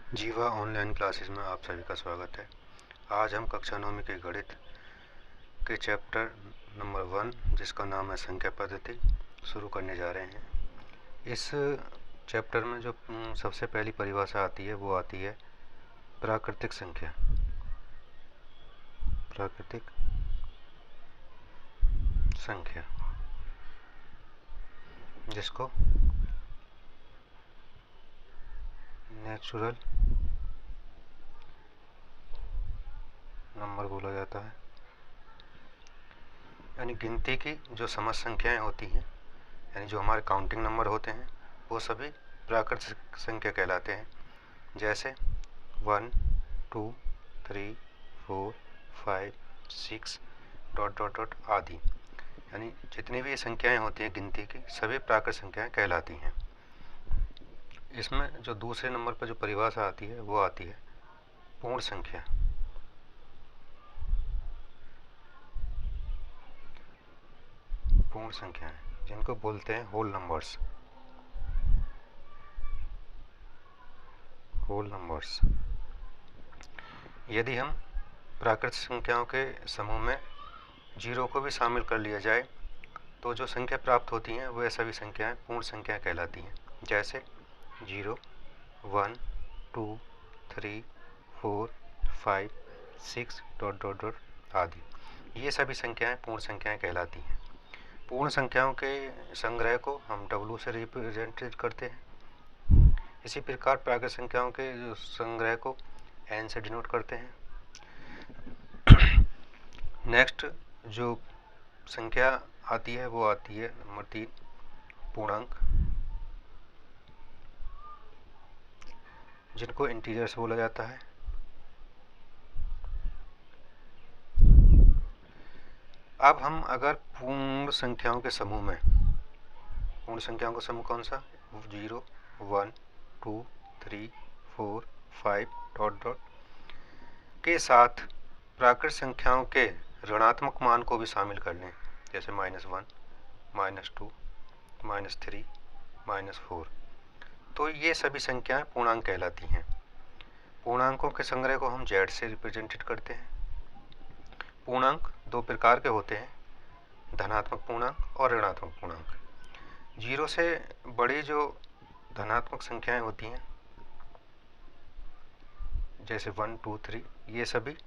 जीवा online classes में आप सभी का स्वागत है। आज हम कक्षा 9 के गणित के चैप्टर नंबर 1 जिसका नाम है संख्या पद्धति शुरू करने जा रहे हैं। इस चैप्टर में जो सबसे पहली परिभाषा आती है वो आती है प्राकृतिक संख्या। प्राकृतिक संख्या जिसको नेचुरल नंबर बोला जाता है, यानी गिनती की जो समस्त संख्याएं होती हैं, यानी जो हमारे काउंटिंग नंबर होते हैं वो सभी प्राकृतिक संख्या कहलाते हैं। जैसे 1, 2, 3, 4, 5, 6 ... आदि, यानी जितनी भी संख्याएं होती हैं गिनती की सभी प्राकृतिक संख्याएं कहलाती हैं। इसमें जो दूसरे नंबर पर जो परिभाषा आती है वो आती है पूर्ण संख्या। पूर्ण संख्याएं जिनको बोलते हैं होल नंबर्स। Whole numbers. यदि हम प्राकृतिक संख्याओं के समूह में जीरो को भी शामिल कर लिया जाए तो जो संख्या प्राप्त होती हैं वह सभी संख्याएं पूर्ण संख्या कहलाती हैं। जैसे 0, 1, 2, 3, 4, 5, 6 ... आदि, ये सभी संख्याएं पूर्ण संख्याएं कहलाती हैं। पूर्ण संख्याओं के संग्रह को हम W से रिप्रेजेंट करते हैं। इसी प्रकार प्राकृतिक संख्याओं के जो संग्रह को N से डिनोट करते हैं। नेक्स्ट जो संख्या आती है वो आती है नंबर 3 पूर्णांक, जिनको इंटीजर्स बोला जाता है। अब हम अगर पूर्ण संख्याओं के समूह में, पूर्ण संख्याओं का समूह कौन सा, 0, 1, 2, 3, 4, 5 ... के साथ प्राकृतिक संख्याओं के ऋणात्मक मान को भी शामिल कर लें, जैसे -1, -2, -3, -4, तो ये सभी संख्याएं पूर्णांक कहलाती हैं। पूर्णांकों के संग्रह को हम Z से रिप्रेजेंटेड करते हैं। पूर्णांक दो प्रकार के होते हैं, धनात्मक पूर्णांक और ऋणात्मक पूर्णांक। 0 से बड़ी जो धनात्मक संख्याएं होती हैं जैसे 1, 2, 3, ये सभी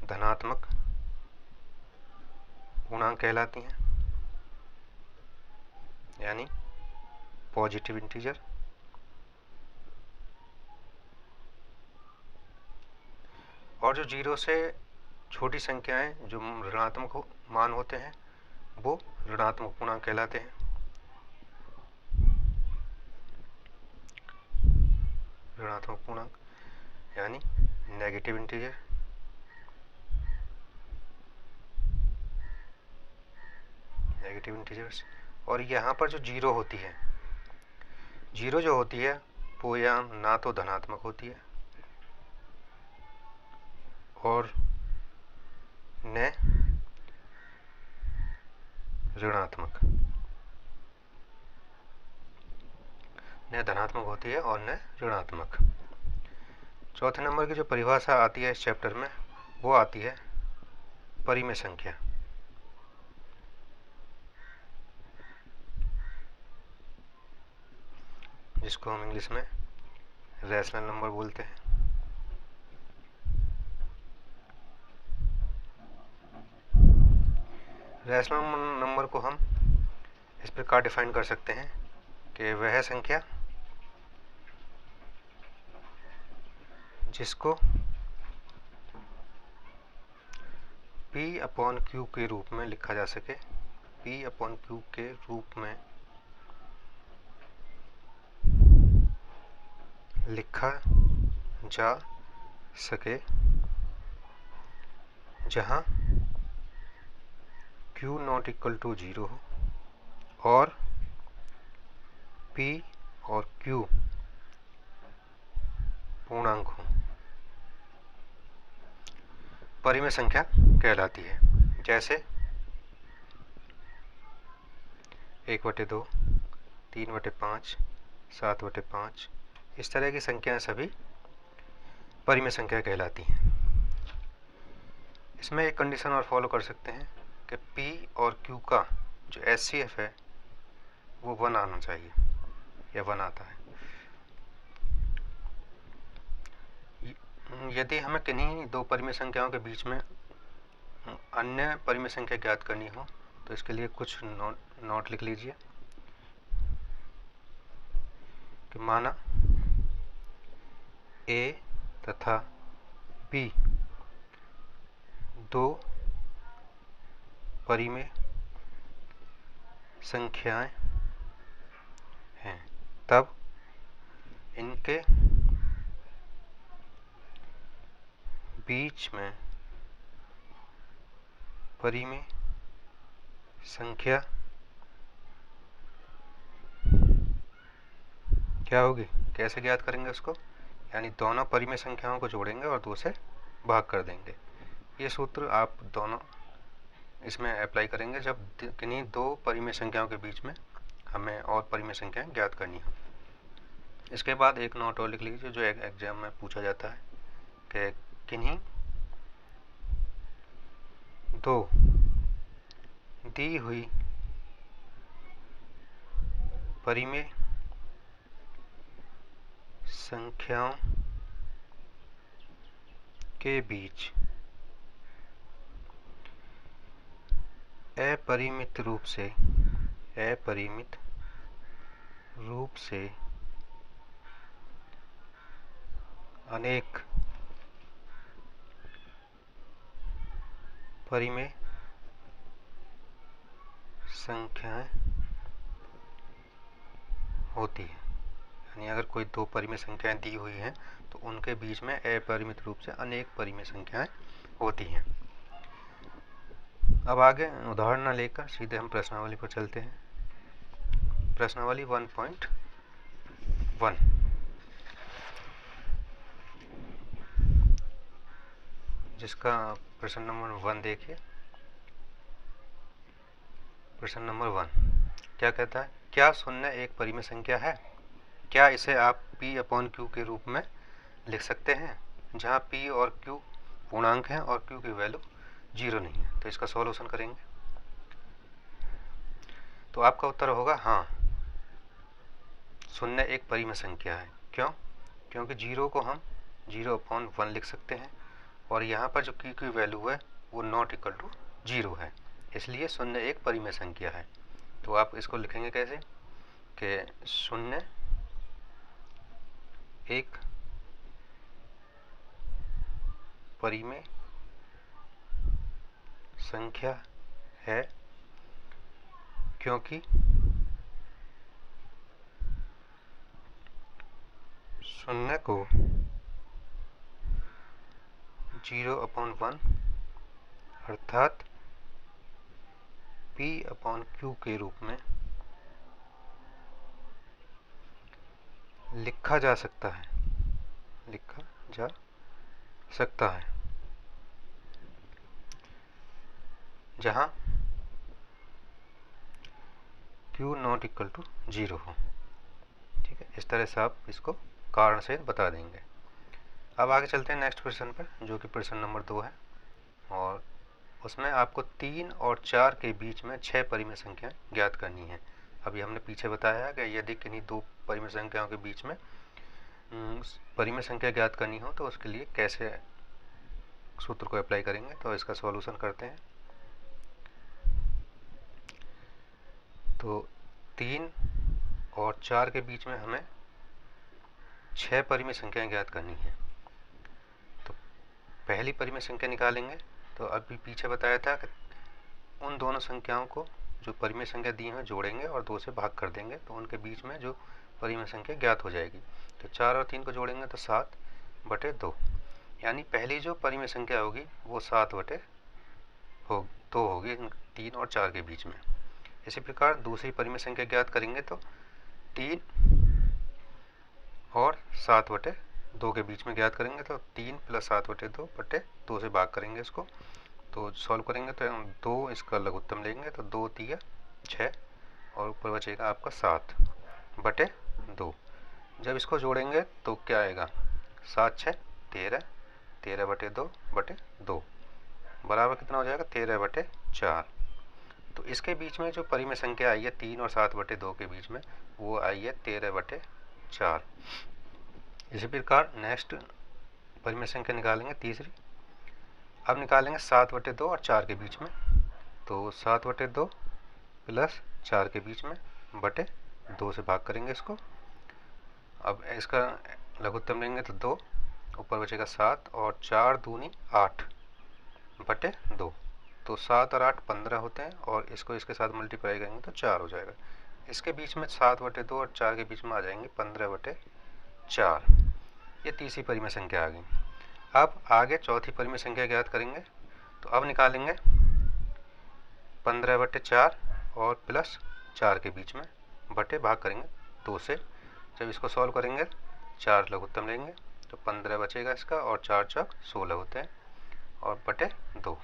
धनात्मक पूर्णांक कहलाती हैं, यानी पॉजिटिव इंटीजर। और जो 0 से छोटी संख्याएं जो ऋणात्मक मान होते हैं वो ऋणात्मक पूर्णांक कहलाते हैं। ऋणात्मक पूर्णांक यानी नेगेटिव इंटीजर। Negative integers. और यहाँ पर जो 0 होती है, 0 जो होती है वो या ना तो धनात्मक होती है और न ऋणात्मक, न धनात्मक होती है और न ऋणात्मक। चौथे नंबर की जो परिभाषा आती है इस चैप्टर में वो आती है परिमेय संख्या। जिसको हम इंग्लिश में रैशनल नंबर बोलते हैं। रैशनल नंबर को हम इस प्रकार डिफाइन कर सकते हैं कि वह संख्या जिसको P/Q के रूप में लिखा जा सके, P/Q के रूप में लिखा जा सके, जहां Q ≠ 0 हो और P और Q पूर्णांक हो, परिमेय संख्या कहलाती है। जैसे 1/2, 3/5, 7/5, इस तरह की संख्याएं सभी परिमेय संख्या कहलाती हैं। इसमें एक कंडीशन और फॉलो कर सकते हैं कि P और Q का जो HCF है वो 1 आना चाहिए या 1 आता है। यदि हमें किन्हीं दो परिमेय संख्याओं के बीच में अन्य परिमेय संख्या ज्ञात करनी हो तो इसके लिए कुछ नोट लिख लीजिए कि माना A तथा B दो परिमेय संख्याएं हैं, तब इनके बीच में परिमेय संख्या क्या होगी, कैसे ज्ञात करेंगे उसको, यानी दोनों परिमेय संख्याओं को जोड़ेंगे और 2 से भाग कर देंगे। ये सूत्र आप दोनों इसमें अप्लाई करेंगे जब किन्हीं दो परिमेय संख्याओं के बीच में हमें और परिमेय संख्याएं ज्ञात करनी हो। इसके बाद एक नोट और लिख लीजिए जो एग्जाम में पूछा जाता है कि किन्हीं दो दी हुई परिमेय संख्याओं के बीच अपरिमित रूप से अनेक परिमेय संख्याएं होती है। यानी अगर कोई दो परिमेय संख्याएं दी हुई हैं तो उनके बीच में अपरिमित रूप से अनेक परिमेय संख्याएं होती हैं। अब आगे उदाहरण न लेकर सीधे हम प्रश्नावली पर चलते हैं। प्रश्नावली 1.1 जिसका प्रश्न नंबर 1 देखिए। प्रश्न नंबर 1 क्या कहता है, क्या 0 एक परिमेय संख्या है? क्या इसे आप P/Q के रूप में लिख सकते हैं जहां P और Q पूर्णांक हैं और Q की वैल्यू 0 नहीं है? तो इसका सॉल्यूशन करेंगे तो आपका उत्तर होगा हाँ, 0 एक परिमेय संख्या है। क्यों? क्योंकि 0 को हम 0/1 लिख सकते हैं और यहाँ पर जो Q की वैल्यू है वो नॉट इक्वल टू 0 है, इसलिए 0 एक परिमेय संख्या है। तो आप इसको लिखेंगे कैसे कि 0 एक परिमेय संख्या है क्योंकि 0 को 0/1 अर्थात P/Q के रूप में लिखा जा सकता है जहां Q नॉट इक्वल टू 0 हो। ठीक है, इस तरह से आप इसको कारण से बता देंगे। अब आगे चलते हैं नेक्स्ट प्रश्न पर जो कि प्रश्न नंबर 2 है और उसमें आपको 3 और 4 के बीच में 6 परिमेय संख्याएं ज्ञात करनी है। अभी हमने पीछे बताया कि यदि किन्हीं दो परिमेय संख्याओं के बीच में परिमेय संख्या ज्ञात करनी हो तो उसके लिए कैसे सूत्र को अप्लाई करेंगे। तो इसका सॉल्यूशन करते हैं। तो 3 और 4 के बीच में हमें 6 परिमेय संख्याएं ज्ञात करनी है। तो पहली परिमेय संख्या निकालेंगे तो अभी पीछे बताया था कि उन दोनों संख्याओं को जो परिमेय संख्या दी है जोड़ेंगे और 2 से भाग कर देंगे तो उनके बीच में जो परिमेय संख्या ज्ञात हो जाएगी। तो 4 और 3 को जोड़ेंगे तो 7/2, यानी पहली जो परिमेय संख्या होगी वो 7/2 होगी 3 और 4 के बीच में। इसी प्रकार दूसरी परिमेय संख्या ज्ञात करेंगे तो 3 और 7/2 के बीच में ज्ञात करेंगे तो 3 + 7/2 से भाग करेंगे इसको। तो सॉल्व करेंगे तो 2 इसका लघुत्तम लेंगे तो 2 × 3 = 6 और ऊपर बचेगा आपका 7/2। जब इसको जोड़ेंगे तो क्या आएगा, 7 6 13, 13/2 बराबर कितना हो जाएगा, 13/4। तो इसके बीच में जो परिमेय संख्या आई है 3 और 7/2 के बीच में, वो आई है 13/4। इसी प्रकार नेक्स्ट परिमेय संख्या निकालेंगे तीसरी। अब निकालेंगे 7/2 और 4 के बीच में, तो 7/2 प्लस 4 के बीच में बटे 2 से भाग करेंगे इसको। अब इसका लघुत्तम लेंगे तो 2, ऊपर बचेगा 7 और 4 दूनी 8/2। तो 7 और 8 15 होते हैं और इसको इसके साथ मल्टीप्लाई करेंगे तो 4 हो जाएगा। इसके बीच में 7/2 और 4 के बीच में आ जाएंगे 15/4। ये तीसरी परिमेय संख्या आ गई। अब आगे चौथी परिमेय संख्या ज्ञात करेंगे। तो अब निकालेंगे 15/4 और प्लस 4 के बीच में बटे भाग करेंगे 2 से। जब इसको सॉल्व करेंगे 4 लघुत्तम लेंगे तो 15 बचेगा इसका, और 4 चौक 16 होते हैं, और बटे 2।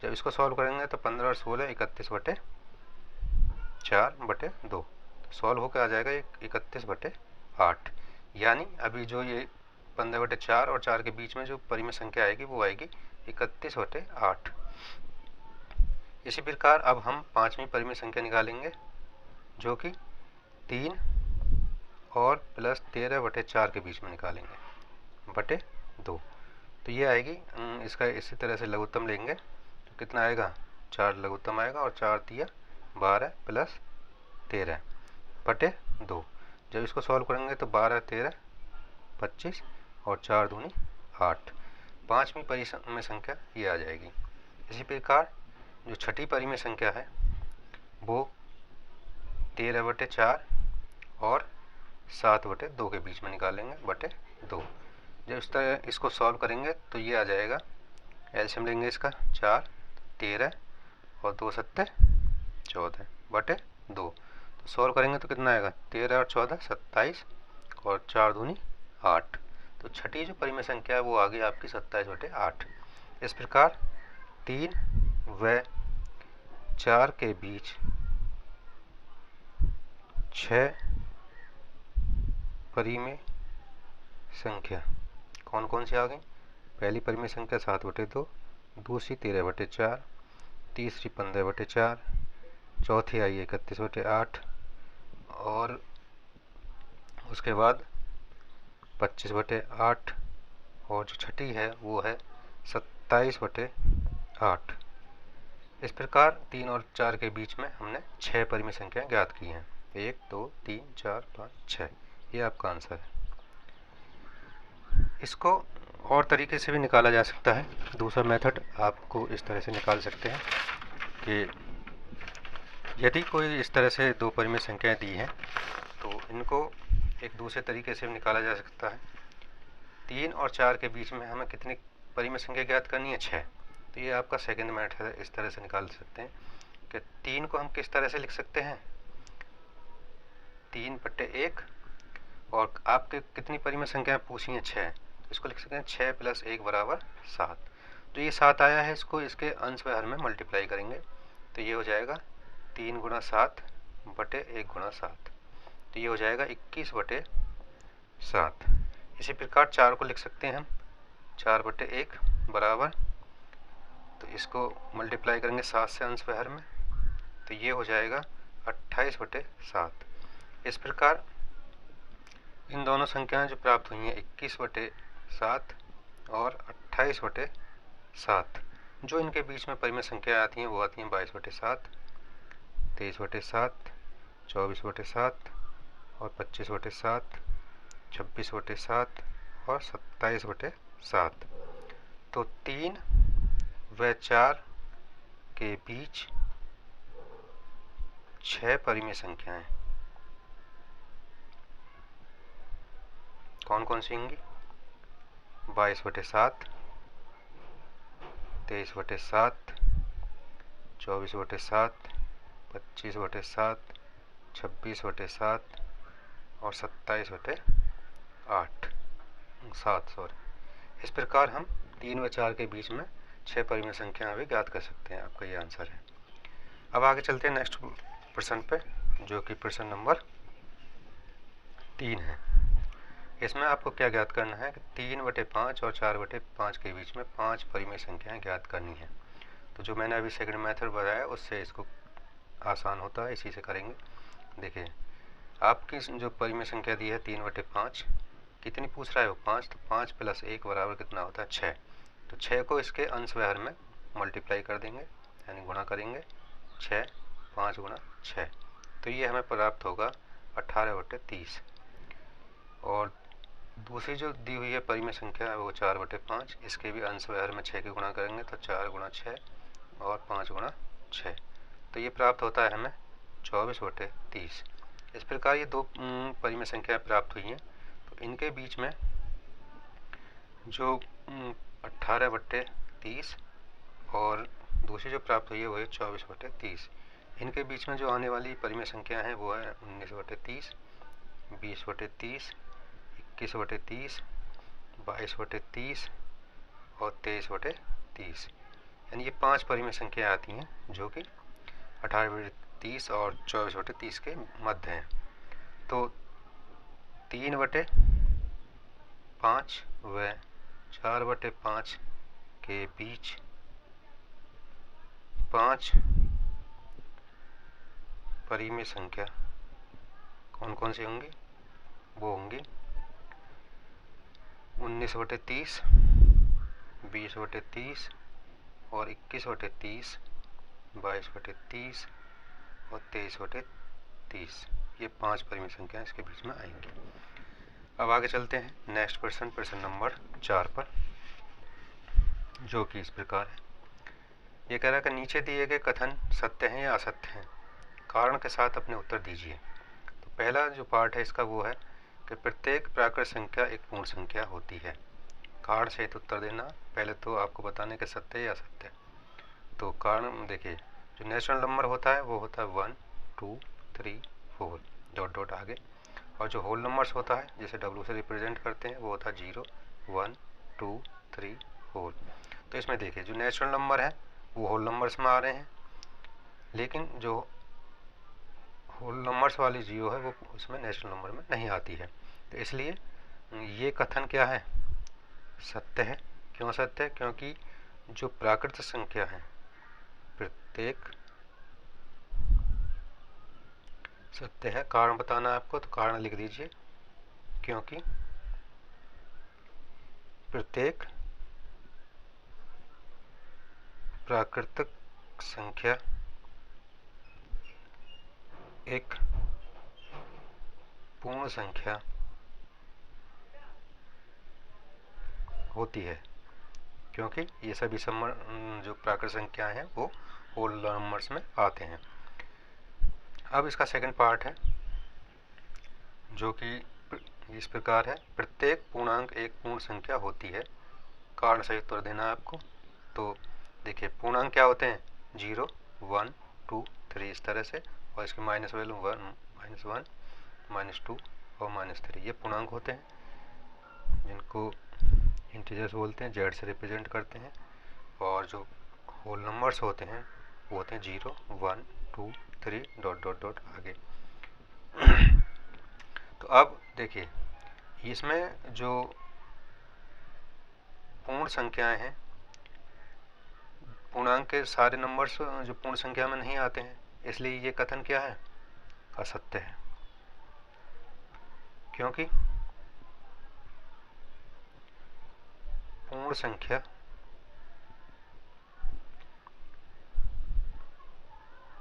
जब इसको सॉल्व करेंगे तो 15 और 16 31/4/2। सॉल्व होकर आ जाएगा 31/8। यानी अभी जो ये 15/4 और 4 के बीच में जो परिमेय संख्या आएगी वो आएगी 31/8। इसी प्रकार अब हम पांचवी परिमेय संख्या निकालेंगे, जो कि 3 और प्लस 13/4 के बीच में निकालेंगे बटे 2। तो ये आएगी, इसका इसी तरह से लघुत्तम लेंगे तो कितना आएगा, 4 लघुत्तम आएगा, और 4 तिया 12 प्लस 13 बटे 2। जब इसको सॉल्व करेंगे तो 12 13 25 और 4 दूनी 8। पांचवी परिमेय संख्या ये आ जाएगी। इसी प्रकार जो छठी परिमेय संख्या है वो 13/4 और 7/2 के बीच में निकालेंगे बटे 2। जब इस तरह इसको सॉल्व करेंगे तो ये आ जाएगा, एलसीएम लेंगे इसका 4 13 और 2 7 14 बटे 2। तो सॉल्व करेंगे तो कितना आएगा, 13 और 14 27 और 4 दूनी 8। तो छठी जो परिमेय संख्या है वो आ गई आपकी 27/8। इस प्रकार 3 व 4 के बीच 6 परिमेय संख्या कौन कौन सी आ गई। पहली परिमेय संख्या 7/2, दूसरी 13/4, तीसरी 15/4, चौथी आई 31/8 और उसके बाद 25/8, और जो छठी है वो है 27/8। इस प्रकार 3 और 4 के बीच में हमने 6 परिमेय संख्याएं ज्ञात की हैं। 1 2 3 4 5 6, ये आपका आंसर है। इसको और तरीके से भी निकाला जा सकता है। दूसरा मेथड आपको इस तरह से निकाल सकते हैं कि यदि कोई इस तरह से दो परिमेय संख्याएं दी हैं तो इनको एक दूसरे तरीके से भी निकाला जा सकता है। 3 और 4 के बीच में हमें कितनी परिमेय संख्या ज्ञात करनी है, 6। तो ये आपका सेकंड मेथड है। इस तरह से निकाल सकते हैं कि 3 को हम किस तरह से लिख सकते हैं, 3/1, और आपके कितनी परिमेय संख्याएं पूछी हैं, 6। इसको लिख सकते हैं 6 + 1 = 7। तो ये 7 आया है, इसको इसके अंश व हर में मल्टीप्लाई करेंगे तो ये हो जाएगा 3 × 7 बटे 1 × 7। तो ये हो जाएगा 21/7। इसी प्रकार 4 को लिख सकते हैं हम 4/1 बराबर, तो इसको मल्टीप्लाई करेंगे 7 से अंश व हर में तो ये हो जाएगा 28/7। इस प्रकार इन दोनों संख्याएं जो प्राप्त हुई हैं 21/7 और 28/7, जो इनके बीच में परिमेय संख्या आती हैं वो आती हैं 22/7, 23/7, 24/7 और 25/7, 26/7 और 27/7। तो 3 व 4 के बीच 6 परिमेय संख्याएं कौन कौन सी होंगी, 22/7, 23/7, 24/7, 25/7, 26/7 और 27/7। इस प्रकार हम 3 व 4 के बीच में 6 परिमेय संख्याएं भी ज्ञात कर सकते हैं। आपका ये आंसर है। अब आगे चलते हैं नेक्स्ट प्रश्न पे, जो कि प्रश्न नंबर 3 है। इसमें आपको क्या ज्ञात करना है कि 3/5 और 4/5 के बीच में 5 परिमेय संख्याएं ज्ञात करनी है। तो जो मैंने अभी सेकंड मेथड बताया उससे इसको आसान होता है, इसी से करेंगे। देखिए आपकी जो परिमेय संख्या दी है 3/5, कितनी पूछ रहा है वो 5, तो 5 + 1 बराबर कितना होता है 6। तो 6 को इसके अंश व्यवहार में मल्टीप्लाई कर देंगे, यानी गुणा करेंगे 6, 5 × 6, तो ये हमें प्राप्त होगा 18/30। और दूसरी जो दी हुई है परिमेय संख्या है वो 4/5, इसके भी अंश व्यवहार में 6 के गुणा करेंगे तो 4 × 6 और 5 × 6, तो ये प्राप्त होता है हमें 24/30। इस प्रकार ये दो परिमेय संख्या प्राप्त हुई हैं। तो इनके बीच में जो 18/30 और दूसरी जो प्राप्त हुई है वो है 24/30। इनके बीच में जो आने वाली परिमेय संख्या है वो है 19/30, 20/30, 21/30, 22/30 और 23/30, यानी ये 5 परिमेय संख्या आती हैं जो कि 18/30 और 24/30 के मध्य हैं। तो 3/5 व 4/5 के बीच 5 परिमेय संख्या कौन कौन सी होंगी? वो होंगी 19/30, 20/30 और 21/30, 22/30 और 23/30। ये 5 परिमेय संख्या इसके बीच में आएंगी। अब आगे चलते हैं नेक्स्ट प्रश्न नंबर 4 पर, जो कि इस प्रकार है। ये कह रहा है कि नीचे दिए गए कथन सत्य हैं या असत्य हैं, कारण के साथ अपने उत्तर दीजिए। तो पहला जो पार्ट है इसका वो है कि प्रत्येक प्राकृत संख्या एक पूर्ण संख्या होती है। कारण सहित उत्तर देना। पहले तो आपको बताने के सत्य या असत्य। तो कारण देखिए, जो नेचुरल नंबर होता है वो होता है 1, 2, 3, 4 डॉट डॉट आगे, और जो होल नंबर्स होता है जिसे W से रिप्रेजेंट करते हैं वो होता है 0, 1, 2, 3, 4। तो इसमें देखिए जो नेचुरल नंबर है वो होल नंबर्स में आ रहे हैं, लेकिन जो होल नंबर्स वाली 0 है वो उसमें नेचुरल नंबर में नहीं आती है। तो इसलिए ये कथन क्या है? सत्य है। क्यों सत्य है? क्योंकि जो प्राकृत संख्या है प्रत्येक सत्य है। कारण बताना है आपको, तो कारण लिख दीजिए, क्योंकि प्रत्येक प्राकृतिक संख्या एक पूर्ण संख्या होती है, क्योंकि ये सभी जो प्राकृत संख्याएं हैं वो होल नंबर्स में आते हैं। अब इसका सेकंड पार्ट है जो कि इस प्रकार है। प्रत्येक पूर्णांक एक पूर्ण संख्या होती है। कारण सही उत्तर देना है आपको। तो देखिए पूर्णांक क्या होते हैं? 0, 1, 2, 3 इस तरह से, और इसकी माइनस वैल्यू 1, -1, -2 और -3, ये पूर्णांक होते हैं जिनको इंटीजर्स बोलते हैं, जेड से रिप्रेजेंट करते हैं। और जो होल नंबर्स होते हैं वो होते हैं 0, 1, 2, 3 डॉट डॉट डॉट आगे। तो अब देखिए इसमें जो पूर्ण संख्याएं हैं, पूर्णांक के सारे नंबर्स जो पूर्ण संख्या में नहीं आते हैं, इसलिए ये कथन क्या है? असत्य है। क्योंकि पूर्ण संख्या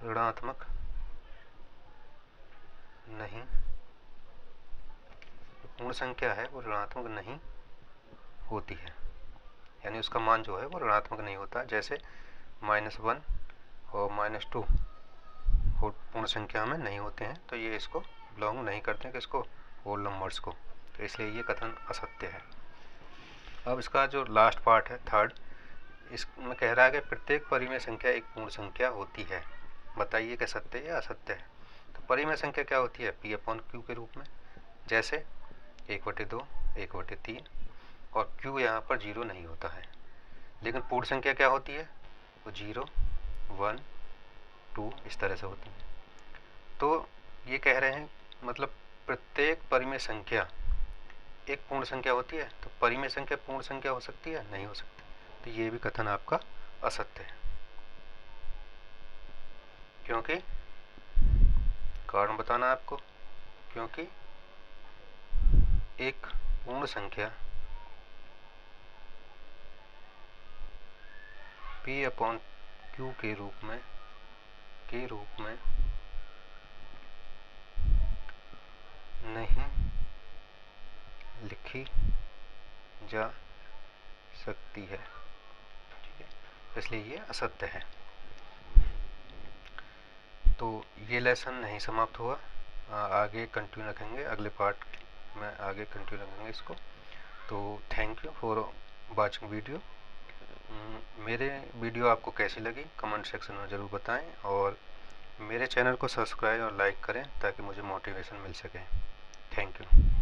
ऋणात्मक नहीं, पूर्ण संख्या है वो ऋणात्मक नहीं होती है, यानी उसका मान जो है वो ऋणात्मक नहीं होता। जैसे -1 और -2 पूर्ण संख्या में नहीं होते हैं, तो ये इसको बिलोंग नहीं करते हैं, किसको? होल नंबर्स को। तो इसलिए ये कथन असत्य है। अब इसका जो लास्ट पार्ट है थर्ड, इसमें कह रहा है कि प्रत्येक परिमेय संख्या एक पूर्ण संख्या होती है। बताइए कि सत्य या असत्य है। तो परिमेय संख्या क्या होती है? P/Q के रूप में। जैसे 1/2, 1/3, और Q यहाँ पर 0 नहीं होता है। लेकिन पूर्ण संख्या क्या होती है? वो 0, 1, 2 इस तरह से होती है। तो ये कह रहे हैं मतलब प्रत्येक परिमेय संख्या एक पूर्ण संख्या होती है, तो परिमेय संख्या पूर्ण संख्या हो सकती है? नहीं हो सकती। तो ये भी कथन आपका असत्य है। क्योंकि कारण बताना आपको, क्योंकि एक पूर्ण संख्या P/Q के रूप में नहीं लिखी जा सकती है, इसलिए ये असत्य है। तो ये लेसन नहीं समाप्त हुआ, आगे कंटिन्यू रखेंगे, अगले पार्ट में आगे कंटिन्यू रखेंगे इसको। तो thank you for watching video. मेरे वीडियो आपको कैसी लगी कमेंट सेक्शन में ज़रूर बताएं, और मेरे चैनल को सब्सक्राइब और लाइक करें ताकि मुझे मोटिवेशन मिल सके। Thank you.